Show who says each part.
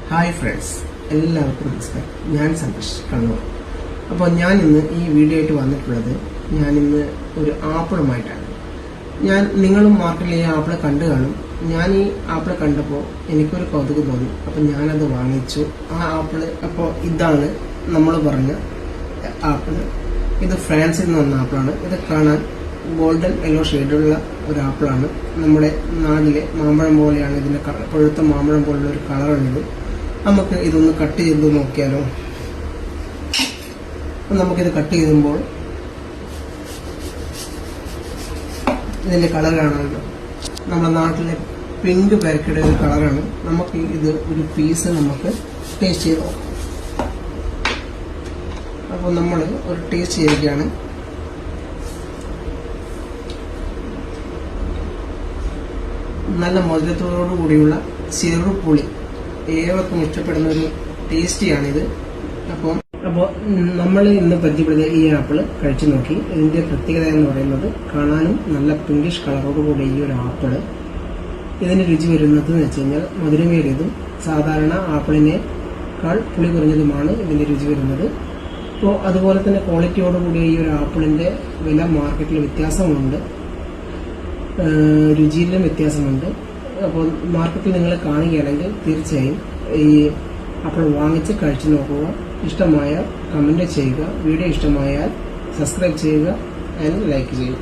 Speaker 1: Hi friends, എല്ലാവർക്കും നമസ്കാരം. ഞാൻ സന്തോഷ് കണ്ണൂർ. അപ്പോൾ ഞാൻ ഇന്ന് ഈ വീഡിയോ ആയിട്ട് വന്നിട്ടുള്ളത് ഞാനിന്ന് ഒരു ആപ്പിളുമായിട്ടാണ്. നിങ്ങളും മാർക്കറ്റിൽ ഈ ആപ്പിൾ കണ്ടു കാണും. ഞാൻ ഈ ആപ്പിൾ കണ്ടപ്പോൾ എനിക്കൊരു കൗതുകം തോന്നി. അപ്പോൾ ഞാനത് വാങ്ങിച്ചു. ആ ആപ്പിൾ അപ്പോൾ ഇതാണ് നമ്മൾ പറഞ്ഞ ആപ്പിൾ. ഇത് ഫ്രാൻസിൽ നിന്ന് വന്ന ആപ്പിളാണ്. ഇത് കാണാൻ ഗോൾഡൻ യെല്ലോ ഷെയ്ഡുള്ള ഒരു ആപ്പിളാണ്. നമ്മുടെ നാട്ടിലെ മാമ്പഴം പോലെയാണ് ഇതിന്റെ പഴുത്ത മാമ്പഴം പോലുള്ള ഒരു കളറാണിത്. നമുക്ക് ഇതൊന്ന് കട്ട് ചെയ്ത് നോക്കിയാലോ. നമുക്കിത് കട്ട് ചെയ്യുമ്പോൾ ഇതിന്റെ കളർ കാണാമല്ലോ. നമ്മുടെ നാട്ടിലെ പിങ്ക് പാക്കറ്റ് ഒരു കളറാണ്. നമുക്ക് ഇത് ഒരു പീസ് നമുക്ക് ടേസ്റ്റ് ചെയ്ത് നോക്കാം. അപ്പോൾ നമ്മൾ ഒരു ടേസ്റ്റ് ചെയ്തിരിക്കുകയാണ്. നല്ല മധുരത്തോടു കൂടിയുള്ള ചെറുപുളി, ഏവർക്കും ഇഷ്ടപ്പെടുന്ന ഒരു ടേസ്റ്റിയാണിത്. അപ്പോൾ നമ്മൾ ഇന്ന് പരിചയപ്പെടുത്തിയ ഈ ആപ്പിൾ കഴിച്ചു നോക്കി. ഇതിന്റെ പ്രത്യേകത എന്ന് പറയുന്നത് കാണാനും നല്ല പിങ്കിഷ് കളറോടുകൂടി ഈ ഒരു ആപ്പിൾ ഇതിന് രുചി വരുന്നത് എന്ന് വെച്ച് കഴിഞ്ഞാൽ മധുരമേറിയതും സാധാരണ ആപ്പിളിനേക്കാൾ പുളി കുറഞ്ഞതുമാണ് ഇതിന്റെ രുചി വരുന്നത്. അപ്പോൾ അതുപോലെ തന്നെ ക്വാളിറ്റിയോടുകൂടിയ ഈ ഒരു ആപ്പിളിന്റെ വില മാർക്കറ്റിൽ വ്യത്യാസമുണ്ട്, രുചിയിലും വ്യത്യാസമുണ്ട്. അപ്പോൾ മാർക്കറ്റിൽ നിങ്ങൾ കാണുകയാണെങ്കിൽ തീർച്ചയായും ഈ ആപ്പിൾ വാങ്ങിച്ച് കഴിച്ചു നോക്കുക. ഇഷ്ടമായാൽ കമന്റ് ചെയ്യുക. വീഡിയോ ഇഷ്ടമായാൽ സബ്സ്ക്രൈബ് ചെയ്യുക ആൻഡ് ലൈക്ക് ചെയ്യുക.